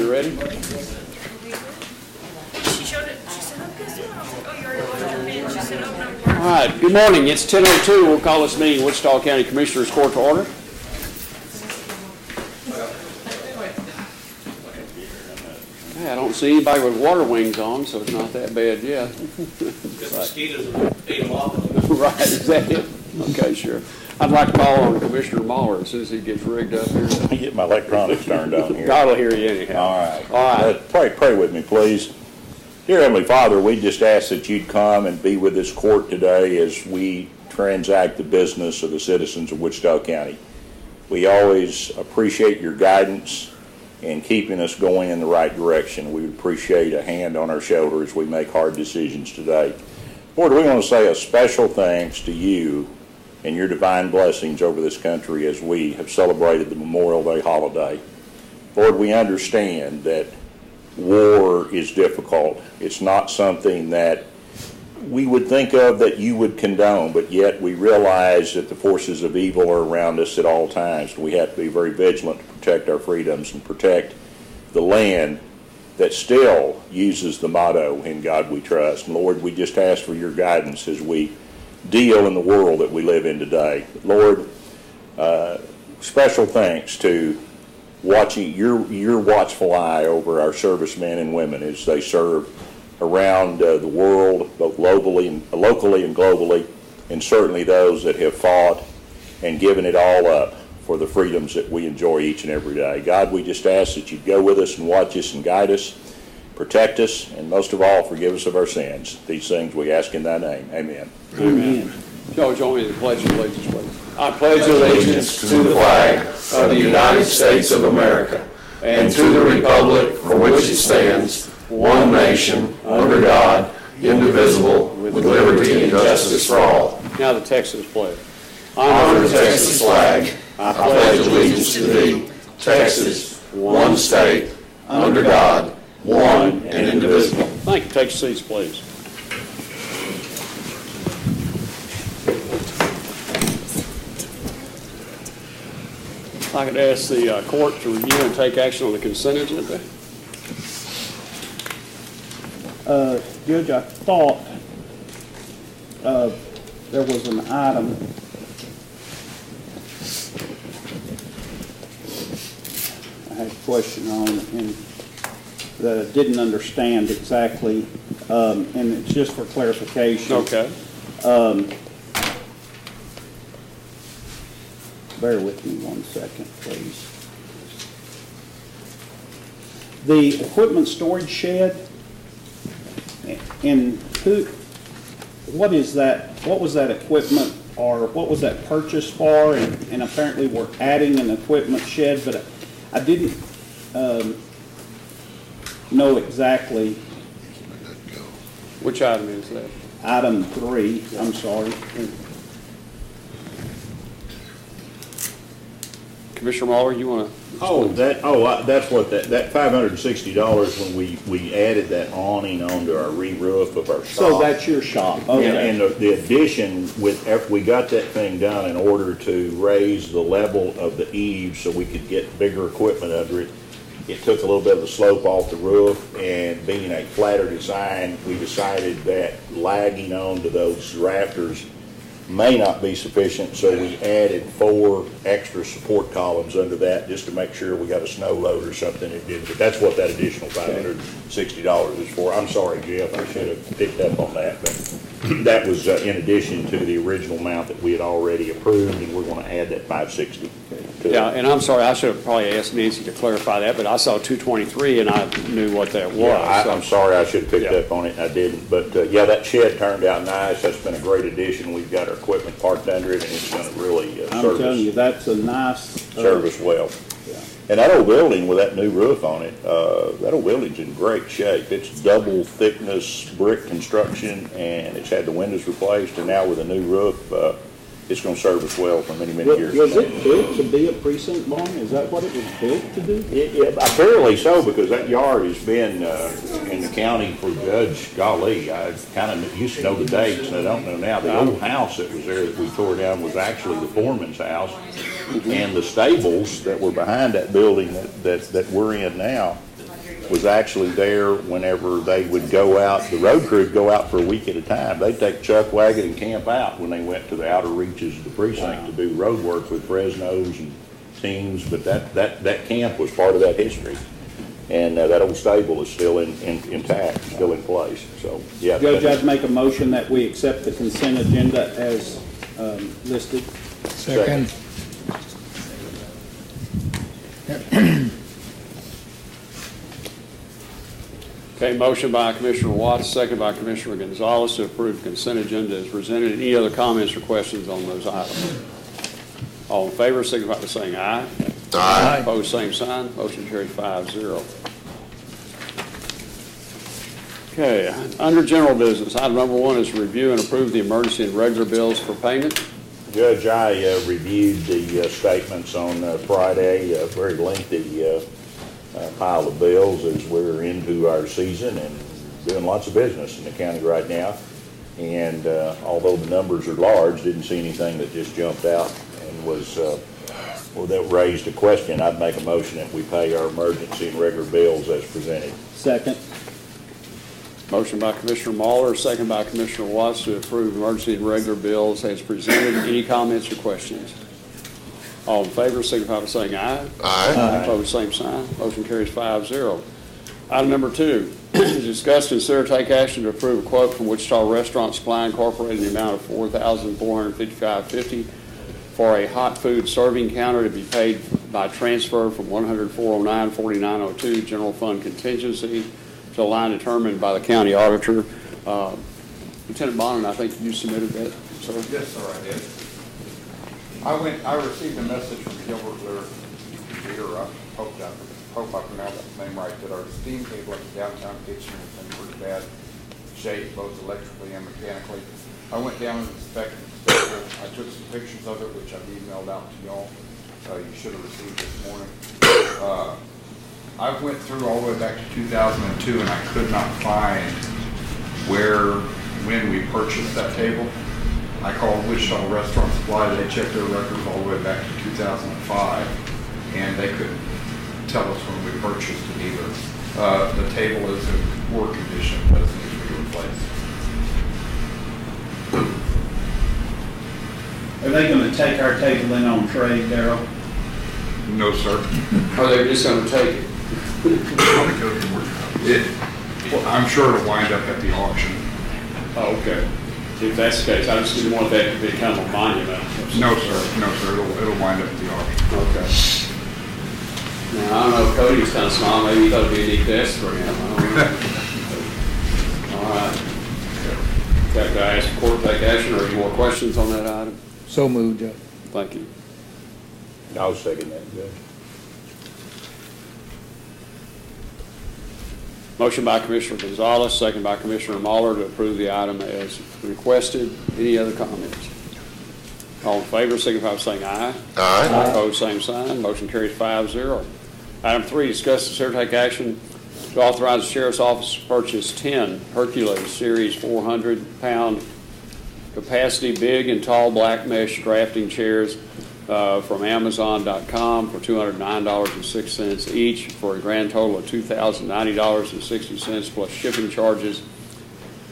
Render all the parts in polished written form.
you ready? She showed it. She said, "Oh, guess what?" I was like, "Oh, you already washed your bin." She said, "Oh, no." All right, good morning. It's 10:02. We'll call this meeting Wichita County Commissioners Court to order. I don't see anybody with water wings on, so it's not that bad yet. Because mosquitoes ate them off. Right, is that it? Okay, sure. I'd like to call on Commissioner Mahler as soon as he gets rigged up here. I get my electronics turned on here. God will hear you anyhow. All right. All right. Pray with me, please. Dear Heavenly Father, we just ask that you'd come and be with this court today as we transact the business of the citizens of Wichita County. We always appreciate your guidance in keeping us going in the right direction. We would appreciate a hand on our shoulder as we make hard decisions today. Lord, we want to say a special thanks to you and your divine blessings over this country as we have celebrated the Memorial Day holiday. Lord, we understand that war is difficult. It's not something that we would think of that you would condone, but yet we realize that the forces of evil are around us at all times. We have to be very vigilant to protect our freedoms and protect the land that still uses the motto, "In God We Trust." And Lord, we just ask for your guidance as we deal in the world that we live in today. Lord, special thanks to watching your watchful eye over our servicemen and women as they serve around the world, both locally and globally, and certainly those that have fought and given it all up for the freedoms that we enjoy each and every day. God, we just ask that you'd go with us and watch us and guide us, protect us, and most of all, forgive us of our sins. These things we ask in thy name. Amen. Amen. Y'all join me in the Pledge of Allegiance, please. I pledge allegiance to the flag of the United States of America and to the republic for which it stands, one nation, under God, indivisible, with liberty and justice for all. Now the Texas pledge. Honor the Texas flag. I pledge allegiance to thee, Texas, one state, under God, one and indivisible. Thank you. Take your seats, please. If I could ask the court to review and take action on the consent agenda. Judge, I thought there was an item I had a question on and that I didn't understand exactly, and it's just for clarification. Okay. Bear with me 1 second, please. The equipment storage shed, and what is that? What was that equipment, or what was that purchased for? And apparently we're adding an equipment shed, but I didn't know exactly. Which item is that? Item 3, I'm sorry. Commissioner Mahler, you want to? That's what that $560 when we added that awning onto our re-roof of our shop. So that's your shop. Okay. And the addition after we got that thing done in order to raise the level of the eaves so we could get bigger equipment under it, it took a little bit of the slope off the roof, and being a flatter design, we decided that lagging onto those rafters may not be sufficient, so we added 4 extra support columns under that just to make sure we got a snow load or something. It did, but that's what that additional $560 is for. I'm sorry, Jeff, I should have picked up on that, but that was in addition to the original amount that we had already approved, and we're going to add that $560. Yeah, and I'm sorry, I should have probably asked Nancy to clarify that, but I saw 223 and I knew what that was. Yeah, I'm sorry, I should have picked up on it and I didn't, but yeah, that shed turned out nice. That's been a great addition. We've got our equipment parked under it, and it's going to really I'm telling you, that's a nice service well. Yeah. And that old building with that new roof on it, that old building's in great shape. It's double thickness brick construction, and it's had the windows replaced, and now with a new roof, it's going to serve us well for many, many years. Was it built to be a precinct barn? Is that what it was built to do? Apparently so, because that yard has been in the county for Judge, golly, I kind of used to know the dates, and I don't know now. The old house that was there that we tore down was actually the foreman's house, and the stables that were behind that building that we're in now was actually there whenever they would go out, the road crew would go out for a week at a time. They'd take chuck wagon and camp out when they went to the outer reaches of the precinct to do road work with Fresnos and teams, but that camp was part of that history. And that old stable is still intact, still in place, so, yeah. Judge, I'd make a motion that we accept the consent agenda as listed. Second. Okay, motion by Commissioner Watts, second by Commissioner Gonzalez to approve consent agenda as presented. Any other comments or questions on those items? All in favor, signify by saying aye. Aye. Opposed, same sign. Motion carried 5-0. Okay, under general business, item number 1 is review and approve the emergency and regular bills for payment. Judge, I reviewed the statements on Friday, a very lengthy pile of bills as we're into our season and doing lots of business in the county right now. And although the numbers are large, didn't see anything that just jumped out and was, or that raised a question. I'd make a motion that we pay our emergency and regular bills as presented. Second. Motion by Commissioner Muller, second by Commissioner Watts to approve emergency and regular bills as presented. Any comments or questions? All in favor, signify by saying aye. Aye. Opposed, same sign. Motion carries 5-0. Item number 2, discuss, consider, take action to approve a quote from Wichita Restaurant Supply Incorporated in the amount of $4,455.50 for a hot food serving counter to be paid by transfer from 10409-4902 general fund contingency to a line determined by the county auditor. Lieutenant Bonin, I think you submitted that, sir? Yes, sir, I did. I received a message from Gilbert Lear, I hope I pronounced his name right, that our steam table at the downtown kitchen was in pretty bad shape, both electrically and mechanically. I went down and inspected the table. I took some pictures of it, which I've emailed out to y'all. You should have received this morning. I went through all the way back to 2002, and I could not find when we purchased that table. I called Wichita Restaurant Supply. They checked their records all the way back to 2005, and they couldn't tell us when we purchased it either. The table is in poor condition, but it needs to be replaced. Are they going to take our table in on trade, Darrell? No, sir. Or they're just going to take it? I'm sure it'll wind up at the auction. Oh, okay. If that's the case, I just didn't want that to become a monument. No, sir. It'll wind up at the auction. Okay. Now, I don't know if Cody was kind of small, maybe he thought it'd be a neat test for him. I don't know. All right. Okay, can I ask the court to take action, or any more questions on that item? So moved, Judge. Thank you. I'll second that, Judge. Motion by Commissioner Gonzalez, second by Commissioner Muller to approve the item as requested. Any other comments? All in favor, signify by saying aye. Aye. Opposed, same sign. Motion carries 5-0. Item 3, discuss and consider take action to authorize the Sheriff's Office to purchase 10 Hercules Series 400-pound capacity big and tall black mesh drafting chairs from Amazon.com for $209.06 each for a grand total of $2,090.60 plus shipping charges,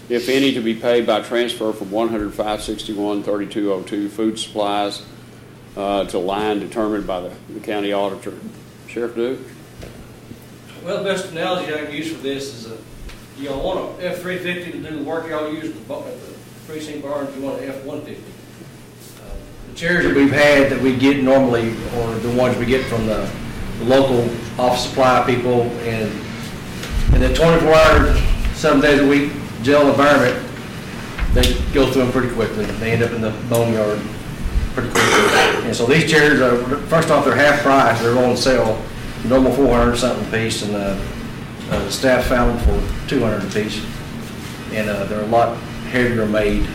if any, to be paid by transfer from 100-561-3202 food supplies to line determined by the county auditor. Sheriff Duke? Well, the best analogy I can use for this is you don't want an F-350 to do the work y'all use at the precinct barns, you want an F-150. The chairs that we've had that we get normally, or the ones we get from the local office supply people, and in the 24 hours, 7 days a week jail environment, they go through them pretty quickly. They end up in the boneyard pretty quickly. And so these chairs are, first off, they're half price. They're on sale, normal 400 something a piece, and the staff found them for 200 a piece. And they're a lot heavier made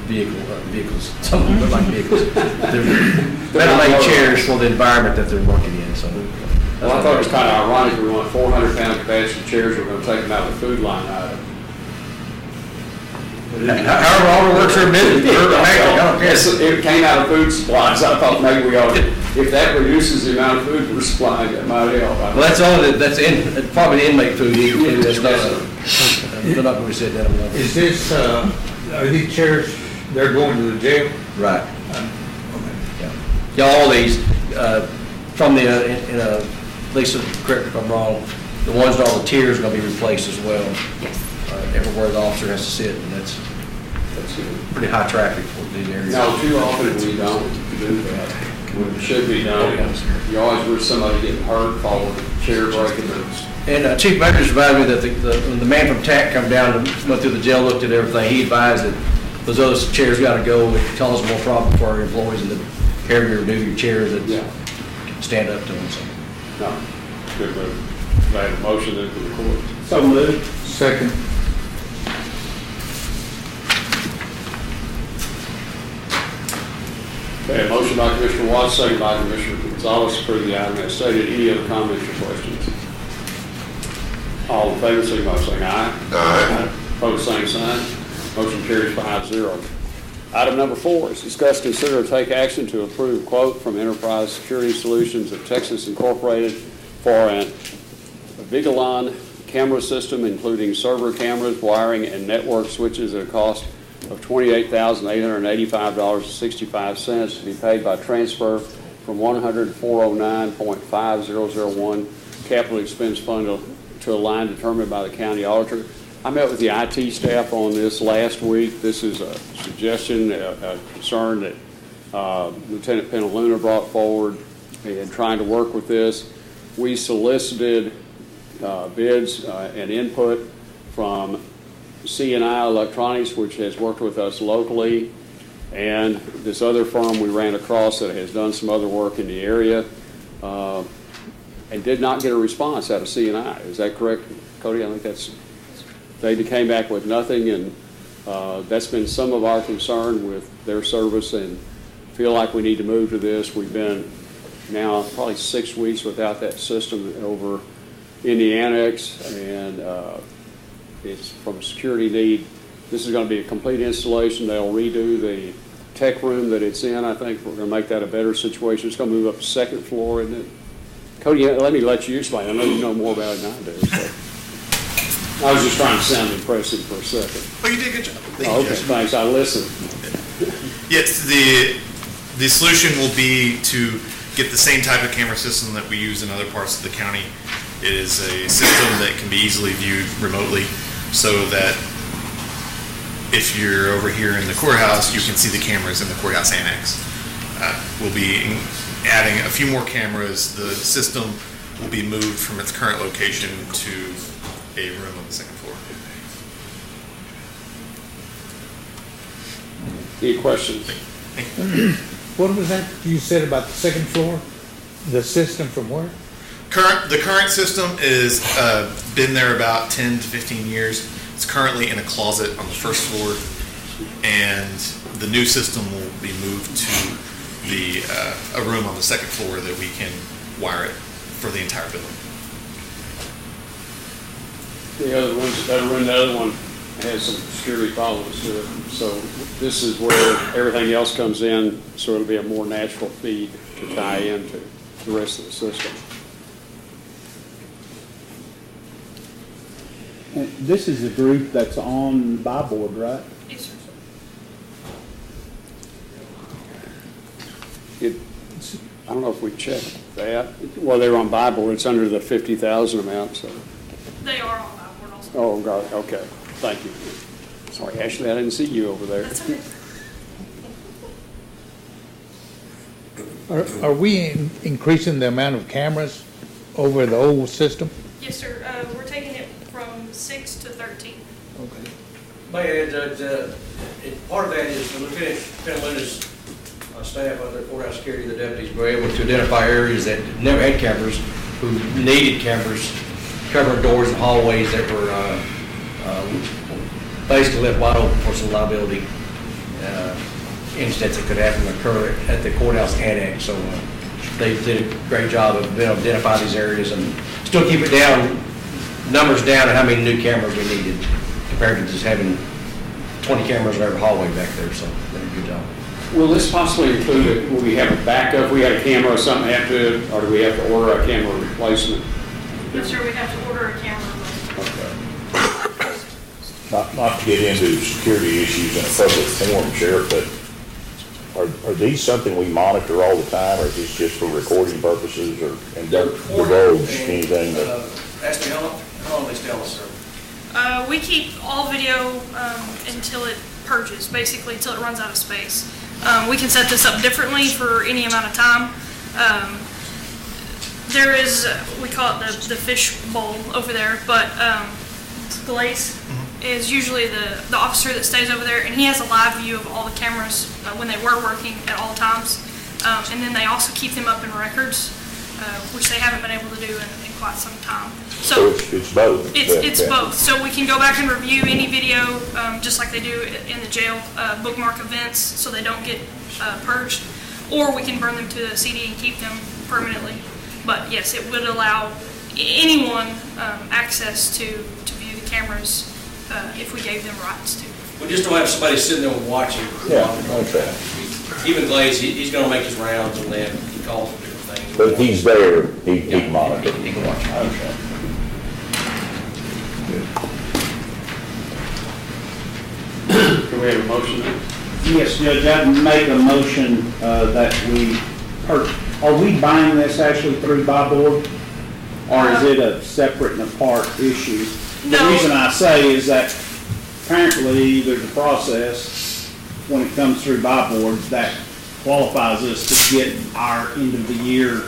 vehicles. Some of them look like vehicles. They're better made chairs for the environment that they're working in. So, Well, I thought it was kind of ironic we want 400-pound capacity chairs. We're going to take them out of the food line item. However, all the works are business, I don't care. Yes, it came out of food supplies. I thought maybe we ought to, if that reduces the amount of food we're supplying, that might help. Well, that's all, that's probably the inmate food, that's not, they're not gonna sit down and love it. Is this, are these chairs, they're going to the jail? Right. Yeah, all these, from the, Lisa, correct me if I'm wrong, the ones that all the tiers are gonna be replaced as well. Yes. Everywhere the officer has to sit, and that's pretty high traffic for these areas. No, too often we don't do that. When it should be done. You always wish somebody getting hurt, fall with a chair breaking loose. And Chief Baker advised me that when the man from TAC come down and went through the jail, looked at everything, he advised that those other chairs gotta go. It causes more problem for our employees, and the heavier or newer chairs that can stand up to them, so. No, good move. I have a motion then for the court. So moved. Second. Okay, a motion by Commissioner Watts, second by Commissioner Gonzalez to approve the item as stated. Any other comments or questions? All in favor, signify by saying aye. Aye. Opposed, same sign. Motion carries 5-0. Item number 4 is discuss, consider, or take action to approve quote from Enterprise Security Solutions of Texas Incorporated for an Vigilon camera system, including server cameras, wiring, and network switches at a cost of $28,885.65 to be paid by transfer from 10409.5001 capital expense fund to a line determined by the county auditor. I met with the IT staff on this last week. This is a suggestion, a concern that Lieutenant Penaluna brought forward in trying to work with this. We solicited bids and input from C&I Electronics, which has worked with us locally, and this other firm we ran across that has done some other work in the area, and did not get a response out of C&I. Is that correct, Cody? I think they came back with nothing, and that's been some of our concern with their service, and feel like we need to move to this. We've been now probably 6 weeks without that system over in the annex, and it's from a security need. This is going to be a complete installation. They'll redo the tech room that it's in. I think we're going to make that a better situation. It's going to move up to the second floor, isn't it? Cody, let me let you explain. I know you know more about it than I do. So. I was just trying to sound impressive for a second. Oh, you did a good job. Thank you, Okay, Judge. thanks. I listened. Yes, the solution will be to get the same type of camera system that we use in other parts of the county. It is a system that can be easily viewed remotely, so that if you're over here in the courthouse, you can see the cameras in the courthouse annex. We'll be adding a few more cameras. The system will be moved from its current location to a room on the second floor. Any questions? What was that you said about the second floor? The system from where? The current system is been there about 10 to 15 years. It's currently in a closet on the first floor, and the new system will be moved to a room on the second floor that we can wire it for the entire building. The other one has some security follow-ups to it. So this is where everything else comes in, so it'll be a more natural feed to tie into the rest of the system. And this is a group that's on buy board, right? Yes, sir. I don't know if we checked that. Well, they were on buy board. It's under the 50,000 amount, so. They are on my board also. Oh, God, okay. Thank you. Sorry, Ashley, I didn't see you over there. That's okay. Are we increasing the amount of cameras over the old system? Yes, sir. We're taking it from 6 to 13. Okay. May I add, Judge, part of that is the Lieutenant Penaluna's staff under courthouse security, the deputies were able to identify areas that never had cameras, who needed cameras, covering doors and hallways that were basically left wide open for some liability incidents that could happen occur at the courthouse annex. So they did a great job of being able to identify these areas and still keep it down, numbers down, and how many new cameras we needed compared to just having 20 cameras in every hallway back there, so they did a good job. Will this possibly include, will we have a backup, we had a camera or something happen to it, or do we have to order a camera replacement? Yes, sir, we have to order a camera. Not to get into security issues in a public forum, Sheriff, but are these something we monitor all the time, or is this just for recording purposes, or, and don't divulge anything that? Ask me how long they stay on the server? We keep all video until it purges, basically until it runs out of space. We can set this up differently for any amount of time. There is, we call it the fish bowl over there, but Glaze is usually the officer that stays over there, and he has a live view of all the cameras when they were working at all times. And then they also keep them up in records, which they haven't been able to do in quite some time. So it's both. It's both. So we can go back and review any video, just like they do in the jail, bookmark events so they don't get purged, or we can burn them to the CD and keep them permanently. But yes, it would allow anyone access to view the cameras if we gave them rights to. We just don't have somebody sitting there watching. Yeah, okay. Even Glaze, he's gonna make his rounds and then he calls for different things. But if he's there, he can monitor. He can watch. Okay. Can we have a motion then? Yes, Judge, I'd make a motion that are we buying this actually through buy board? Or is it a separate and apart issue? No. The reason I say is that apparently there's a process when it comes through buy board that qualifies us to get our end of the year,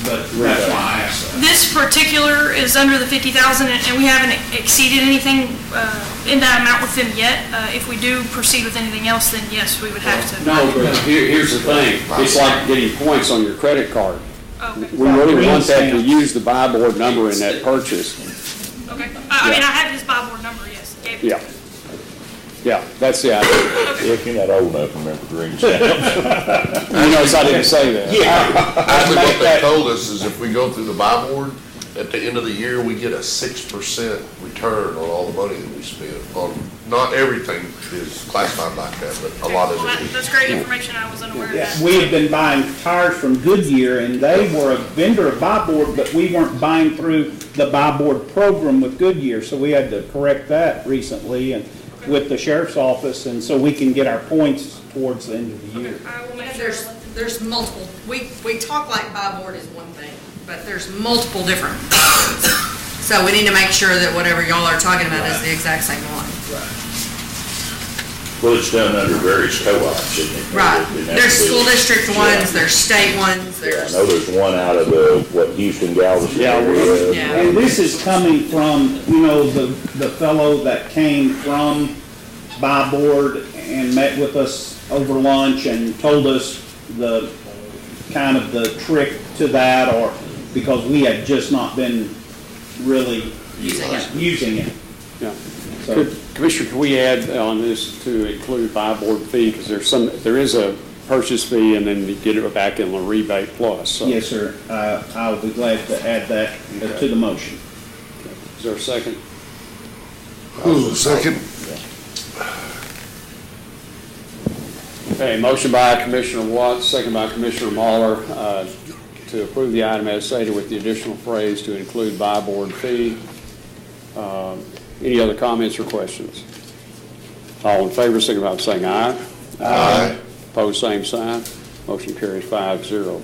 but that's why I asked that. This particular is under the 50,000, and we haven't exceeded anything in that amount with them yet. If we do proceed with anything else, then yes, we would have to. No, but here's the thing, it's like getting points on your credit card. Okay. We really want that to use the buy board number in that purchase. Okay. I mean, I have his buy board number, yes. Gave it. Yeah. Yeah, that's the idea. If you're not old enough to remember green stamps. You notice I didn't say that. Actually, what they told us is if we go through the buy board, at the end of the year, we get a 6% return on all the money that we spend. Not everything is classified like that, but a lot of Well, it is. that's great information. I was unaware of that. We have been buying tires from Goodyear, and they were a vendor of buy board, but we weren't buying through the buy board program with Goodyear, so we had to correct that recently and with the sheriff's office, and so we can get our points towards the end of the year. I will make sure. There's multiple, we talk like buy board is one thing, but there's multiple different. So we need to make sure that whatever y'all are talking about is the exact same one. Well, it's done under various co-ops, isn't it? Right. And There's that's school the- district ones, there's state ones, Yeah, I there's, know there's one out of Houston, Galveston Yeah, area. Yeah. And this is coming from, the fellow that came from buy board and met with us over lunch and told us the kind of the trick to that, or because we had just not been really using it. Yeah. So, Commissioner, can we add on this to include buy board fee, because there is a purchase fee and then you get it back in the rebate plus, so. yes, sir, I'll be glad to add that to the motion. Is there a second? Second? Okay, motion by Commissioner Watts, second by Commissioner Mahler, to approve the item as stated with the additional phrase to include buy board fee. Any other comments or questions? All in favor, signify by saying aye. Aye. Opposed, same sign. Motion carries 5-0.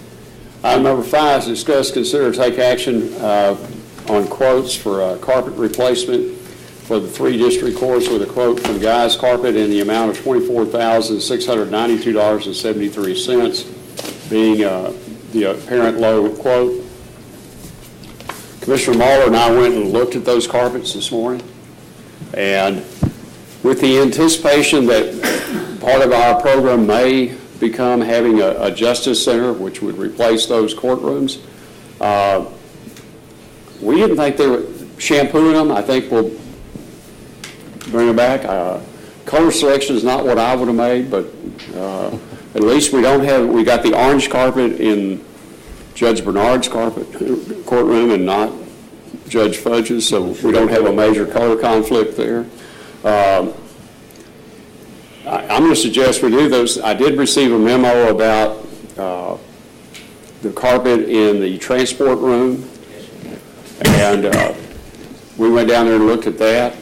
Item number 5 is discuss, consider, take action on quotes for carpet replacement for the 3 district courts with a quote from Guys Carpet in the amount of $24,692.73, being the apparent low quote. Commissioner Mahler and I went and looked at those carpets this morning, and with the anticipation that part of our program may become having a justice center, which would replace those courtrooms, we didn't think they were shampooing them. I think we'll bring them back. Color selection is not what I would have made, but at least we got the orange carpet in Judge Bernard's courtroom and not Judge Fudge's, so we don't have a major color conflict there. I'm going to suggest we do those. I did receive a memo about the carpet in the transport room, and we went down there and looked at that.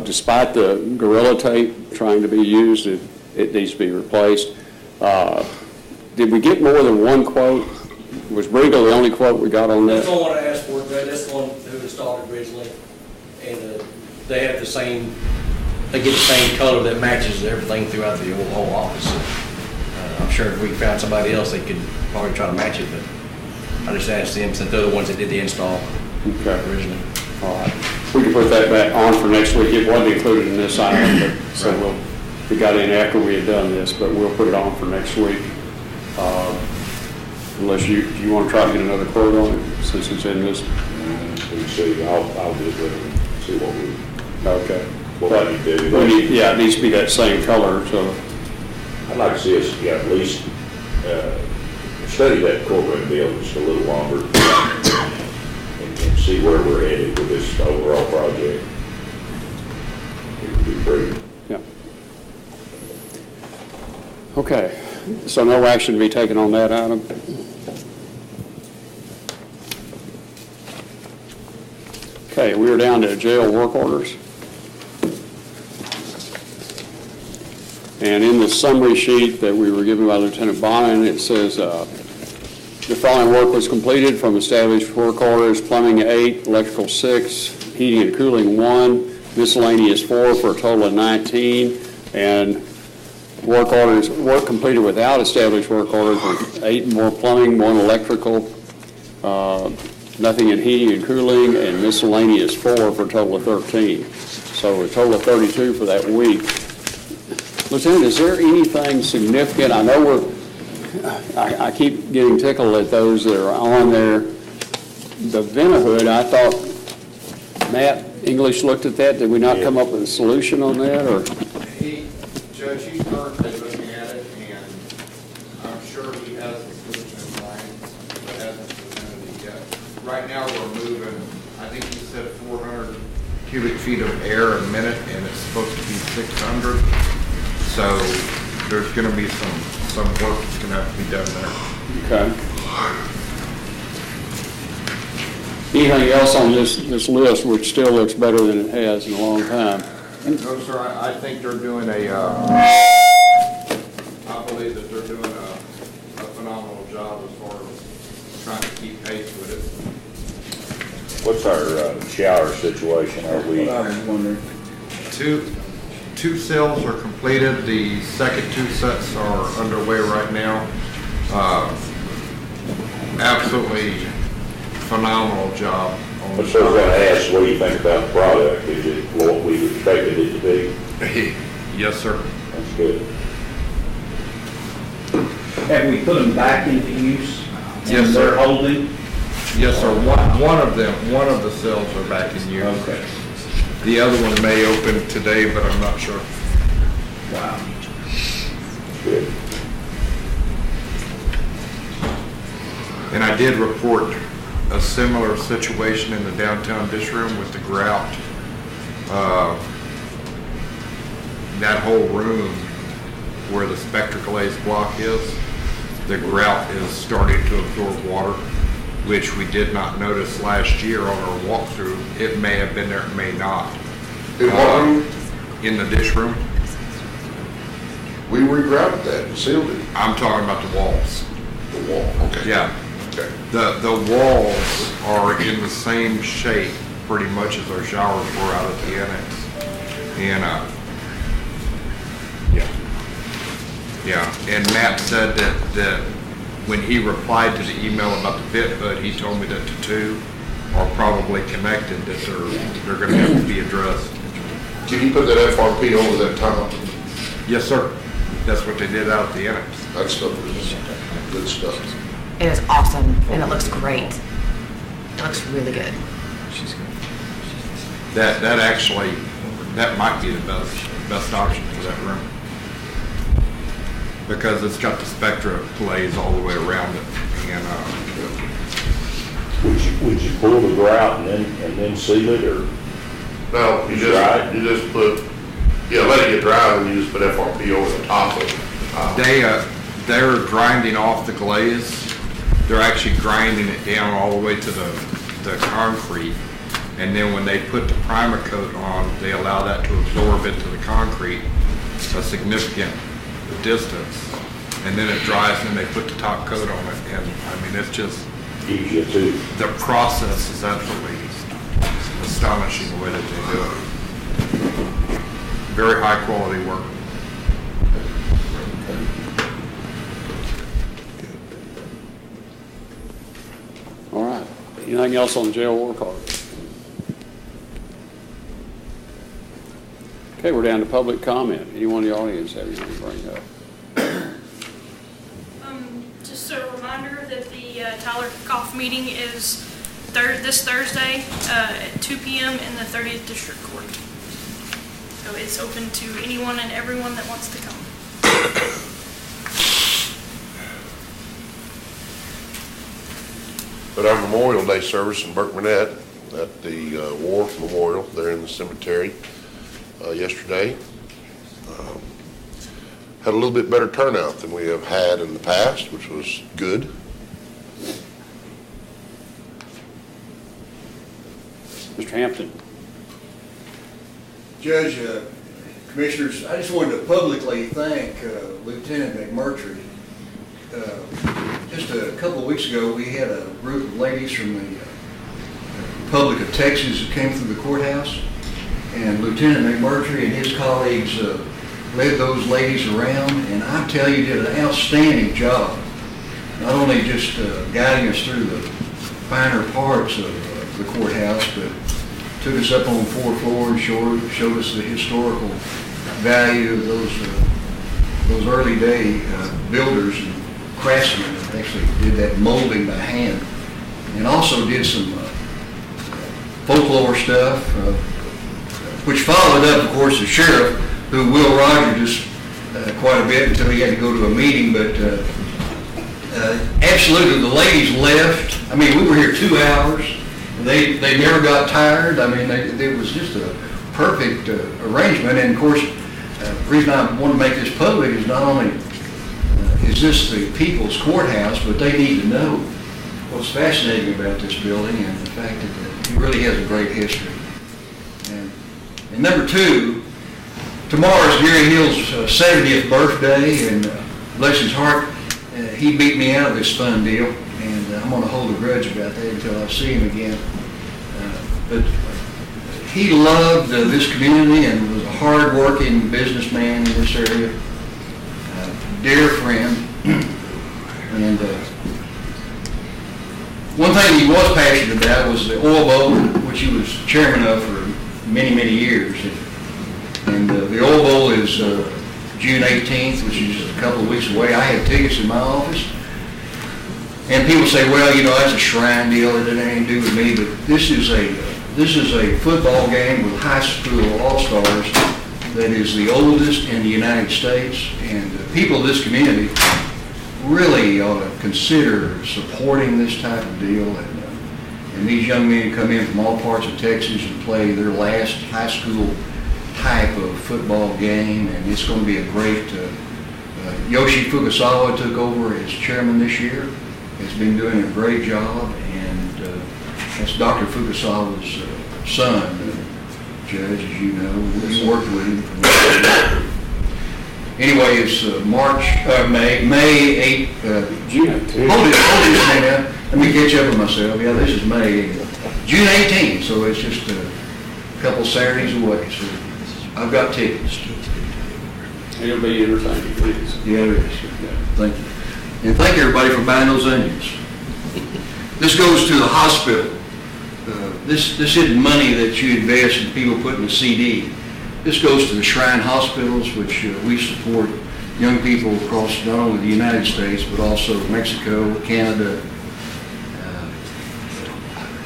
Despite the Gorilla Tape trying to be used, it needs to be replaced. Did we get more than one quote? Was Briegel the only quote we got on That's that? the one I asked for, Greg. That's the one who installed it originally. And they have the same, they get the same color that matches everything throughout the whole office. I'm sure if we found somebody else, they could probably try to match it, but I just asked them, since they're the ones that did the install originally. All right. We can put that back on for next week. It wasn't included in this item, but so we got in after we had done this, but we'll put it on for next week. Unless you want to try to get another quote on it, since it's in this. We see, I'll do it and see what we, Okay. what we do. Yeah, it needs to be that same color, so. I'd like to see us, yeah, at least, study that courtroom deal just a little longer and see where we're headed with this overall project. It would be great. Yeah. Okay, so no action to be taken on that item? Okay, we are down to jail work orders. And in the summary sheet that we were given by Lieutenant Bonin, it says the following work was completed from established work orders: plumbing 8, electrical 6, heating and cooling 1, miscellaneous 4 for a total of 19, and work completed without established work orders were 8 more plumbing, 1 electrical, nothing in heating and cooling, and miscellaneous 4 for a total of 13. So a total of 32 for that week. Lieutenant, is there anything significant? I know I keep getting tickled at those that are on there. The Ventahood, I thought Matt English looked at that. Did we not come up with a solution on that, or? Judge, he's currently looking at it, and I'm sure he has a solution in mind, but hasn't presented it yet. Right now, we're moving, I think he said 400 cubic feet of air a minute, and it's supposed to be 600. So there's going to be some work that's going to have to be done there. Okay. Anything else on this list which still looks better than it has in a long time? No, sir, I think they're doing I believe that they're doing a phenomenal job as far as trying to keep pace with it. What's our shower situation? Are we? I was wondering. Two cells are completed. The second 2 sets are underway right now. Absolutely phenomenal job. I was going to ask, what do you think about the product? Is it what we expected it to be? Yes, sir. That's good. Have we put them back into use? Yes, And sir. they're holding? Yes, sir. One of the cells are back in use. Okay. The other one may open today, but I'm not sure. Wow. Good. And I did report a similar situation in the downtown dish room with the grout. That whole room where the Spectraclaze block is, the grout is starting to absorb water, which we did not notice last year on our walkthrough. It may have been there, it may not. In what room? In the dish room. We regrouted that and sealed it. I'm talking about the walls. The wall, okay. Yeah. Okay. The walls are in the same shape pretty much as our showers were out at the annex. And, yeah, and Matt said that when he replied to the email about the pit hood, he told me that the 2 are probably connected, that they're gonna have to be addressed. Can you put that FRP over that top? Yes, sir. That's what they did out at the annex. That stuff is good stuff. It is awesome, and it looks great. It looks really good. That might be the best option for that room. Because it's got the Spectraclaze all the way around it. And, Would you pull the grout and then seal it, or? No, you just put Yeah, let it get dry, and you just put FRP over the top of it. They're grinding off the glaze. They're actually grinding it down all the way to the concrete. And then when they put the primer coat on, they allow that to absorb into the concrete a significant distance. And then it dries and they put the top coat on it. And I mean, it's just, Easier too. the process is absolutely astonishing the way that they do it. Very high quality work. All right. Anything else on the jail war card? Okay, we're down to public comment. Anyone in the audience have anything to bring up? Just a reminder that the Tyler Kickoff meeting is this Thursday at 2 p.m. in the 30th District Court. So it's open to anyone and everyone that wants to come. But our Memorial Day service in Burke Burnett at the War Memorial there in the cemetery yesterday had a little bit better turnout than we have had in the past, which was good. Mr. Hampton. Judge, Commissioners, I just wanted to publicly thank Lieutenant McMurtry. Just a couple of weeks ago, we had a group of ladies from the Republic of Texas that came through the courthouse, and Lieutenant McMurtry and his colleagues led those ladies around, and I tell you, did an outstanding job. Not only just guiding us through the finer parts of the courthouse, but took us up on 4 floors, showed us the historical value of those early day builders and craftsmen that actually did that molding by hand, and also did some folklore stuff, which followed up, of course, the sheriff, who Will Rogers quite a bit until he had to go to a meeting, but absolutely the ladies left. I mean, we were here 2 hours. They never got tired. I mean, it was just a perfect arrangement. And of course, the reason I want to make this public is not only is this the people's courthouse, but they need to know what's fascinating about this building and the fact that it really has a great history. And number 2, tomorrow is Gary Hill's 70th birthday, and bless his heart, he beat me out of this fun deal, and I'm going to hold a grudge about that until I see him again. But he loved this community and was a hard-working businessman in this area, dear friend. And one thing he was passionate about was the Oil Bowl, which he was chairman of for many, many years. And the Oil Bowl is June 18th, which is a couple of weeks away. I had tickets in my office. And people say, well, you know, that's a shrine deal. It doesn't have anything to do with me. But this is a football game with high school all-stars that is the oldest in the United States. And people of this community really ought to consider supporting this type of deal. And these young men come in from all parts of Texas and play their last high school type of football game, and it's going to be a great, Yoshi Fukasawa took over as chairman this year, has been doing a great job, and that's Dr. Fukasawa's son, Judge, as you know. We worked with him. Anyway, it's May 8th. June 18th. Hold it a minute. Let me catch up with myself. Yeah, this is May. June 18th, so it's just a couple Saturdays away. So I've got tickets. It'll be entertaining, please. Yeah, it is. Thank you. And thank everybody for buying those onions. This goes to the hospital. This isn't money that you invest in people putting a CD. This goes to the Shrine Hospitals, which we support young people across not only the United States, but also Mexico, Canada.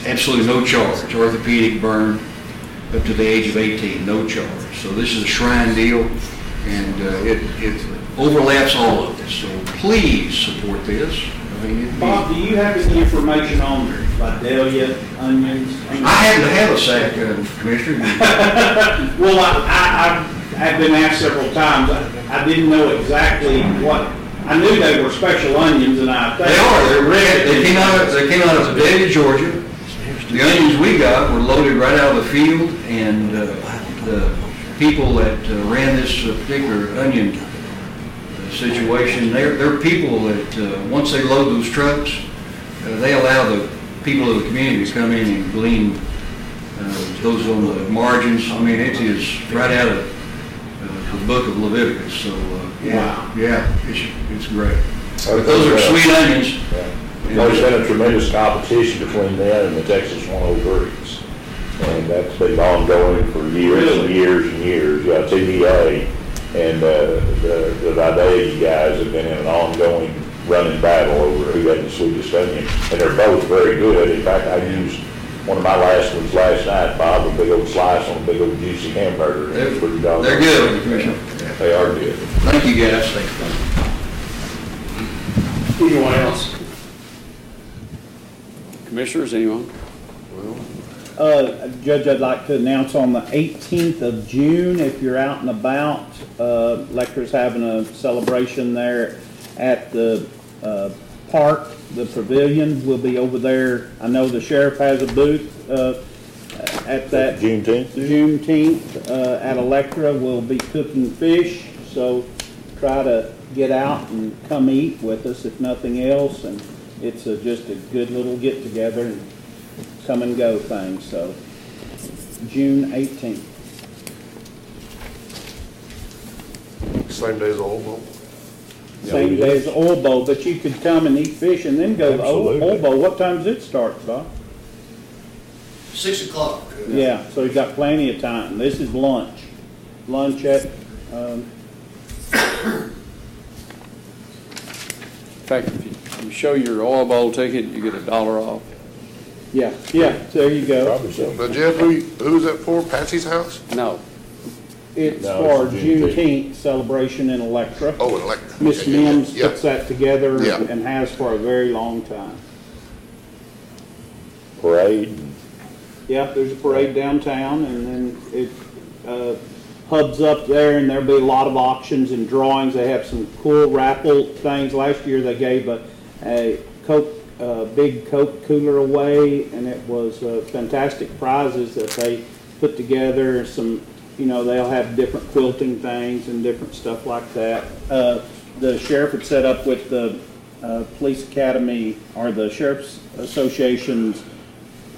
Absolutely no charge. Orthopedic burn up to the age of 18, no charge. So this is a Shrine deal, and it overlaps all of this. So please support this. I mean, Bob, do you have any information on Vidalia onions? I happen to have a sack, Commissioner. Well, I have been asked several times. I didn't know exactly what, I knew they were special onions, and I think. They are, they're red, they came out of Sedalia, Georgia. The onions we got were loaded right out of the field, and the people that ran this particular onion situation, they're people that, once they load those trucks, they allow the people of the community to come in and glean those on the margins. I mean, it is right out of the book of Leviticus, so, yeah, it's great. But those are sweet onions. There's been a tremendous competition between them and the Texas 103s. And that's been ongoing for years and years and years. Yeah, TDA and the Vidalia guys have been in an ongoing running battle over who had the sweetest onion. And they're both very good. In fact, I used one of my last ones last night, Bob, a big old slice on a big old juicy hamburger. They're pretty doggone. They're good, Commissioner. They are good. Thank you, guys. Anyone else? Commissioners, anyone? Judge, I'd like to announce on the 18th of June, if you're out and about, Electra's having a celebration there at the park, the pavilion. We'll be over there. I know the sheriff has a booth at that. Juneteenth at Electra. We'll be cooking fish, so try to get out and come eat with us if nothing else. And it's just a good little get-together and come and go thing. So June 18th. Same day as the Oil Bowl? Same day as the Oil Bowl, but you could come and eat fish and then go to the Oil Bowl. What time does it start, Bob? 6 o'clock. Yeah, so you got plenty of time. This is lunch. Lunch at, In fact, if you show your Oil Bowl ticket, you get $1 off. yeah, there you go. Now, Jeff, who's that for? Patsy's house? No. It's No, for it's Juneteenth. Juneteenth celebration in Electra. Oh, in Electra. Miss Okay, Mims yeah. puts that together Yeah. and has for a very long time. Parade. Yeah, there's a parade downtown, and then it hubs up there, and there'll be a lot of auctions and drawings. They have some cool raffle things. Last year they gave a Coke, big Coke cooler away, and it was fantastic prizes that they put together. Some, they'll have different quilting things and different stuff like that. The sheriff had set up with the police academy or the sheriff's association's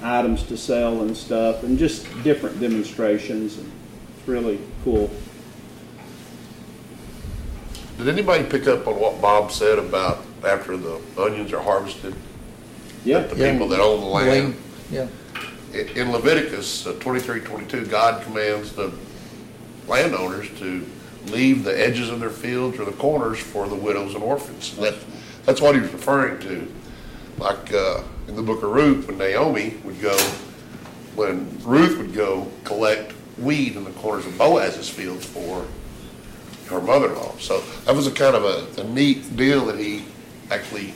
items to sell and stuff, and just different demonstrations. And it's really cool. Did anybody pick up on what Bob said about after the onions are harvested? Yeah. That the people that own the land. Yeah. In Leviticus 23:22, God commands the landowners to leave the edges of their fields or the corners for the widows and orphans. And that's what he was referring to. Like in the book of Ruth, when Ruth would go collect weed in the corners of Boaz's fields for her mother-in-law. So that was a kind of a neat deal that he actually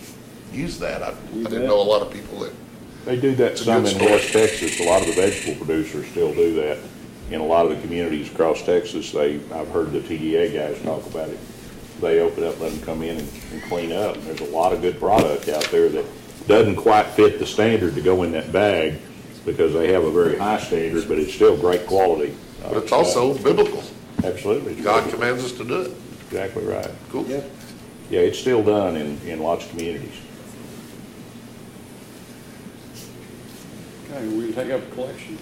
used that. I didn't know a lot of people that. They do that It's a some good in story. West Texas. A lot of the vegetable producers still do that. In a lot of the communities across Texas, I've heard the TDA guys talk about it. They open up, let them come in and clean up. And there's a lot of good product out there that doesn't quite fit the standard to go in that bag because they have a very high standard, but it's still great quality. But it's also biblical. Absolutely. God commands us to do it. Exactly right. Cool. Yeah. Yeah, it's still done in lots of communities. Okay, we can take up a collection.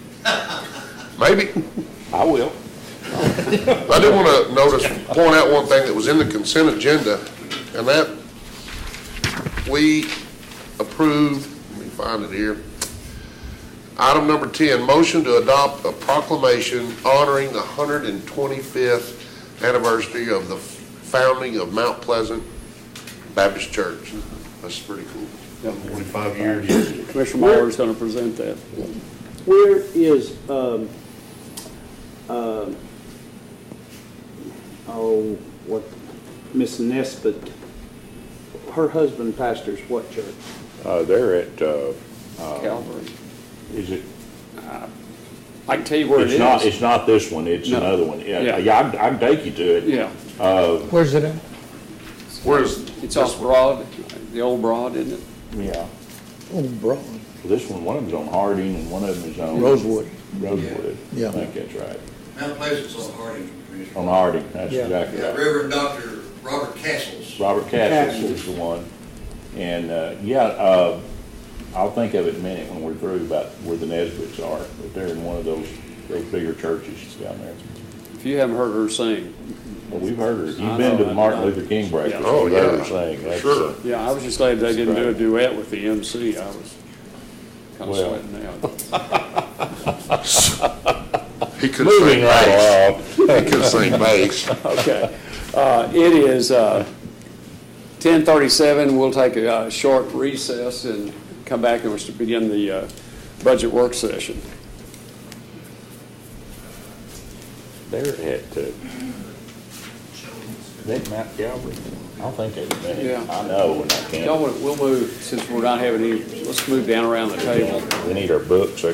Maybe. I will. I did want to point out one thing that was in the consent agenda, and that we approved, let me find it here. Item number 10, motion to adopt a proclamation honoring the 125th anniversary of the founding of Mount Pleasant Baptist Church. That's pretty cool. 25 years. Commissioner Muller's going to present that. Where is, Miss Nesbitt, her husband pastors what church? They're at, Calvary. is it, I can tell you where it is. It's not this one, it's No. another one. Yeah. Yeah, I can take you to it. Yeah, Where's it at? it's off Broad, the old Broad, isn't it? Yeah. Oh, Broad. This one of them's on Harding and one of them is on. Rosewood. Rosewood. Yeah. I think that's right. Mount Pleasant's on Harding, Commissioner. On Harding, that's Yeah. exactly Yeah, right. Reverend Dr. Robert Castles. Robert Castles is the one. And, I'll think of it in a minute when we're through about where the Nesbits are. But they're in one of those bigger churches down there. If you haven't heard her sing, Well, we've heard her. I You've been to know, the I Martin know. Luther King breakfast. Yeah. You've heard her sing. That's, sure. yeah, I was just glad they didn't do a duet with the MC. I was kind of Well. sweating out. He could Moving sing right bass. along. He could sing bass. Okay. It is 10:37. We'll take a short recess and come back and we'll begin the budget work session. They're at, that Mount Calvary. I don't think they've been. Yeah. I know, and I Y'all, can't. we'll move, since we're not having any, let's move down around the table. We need our books.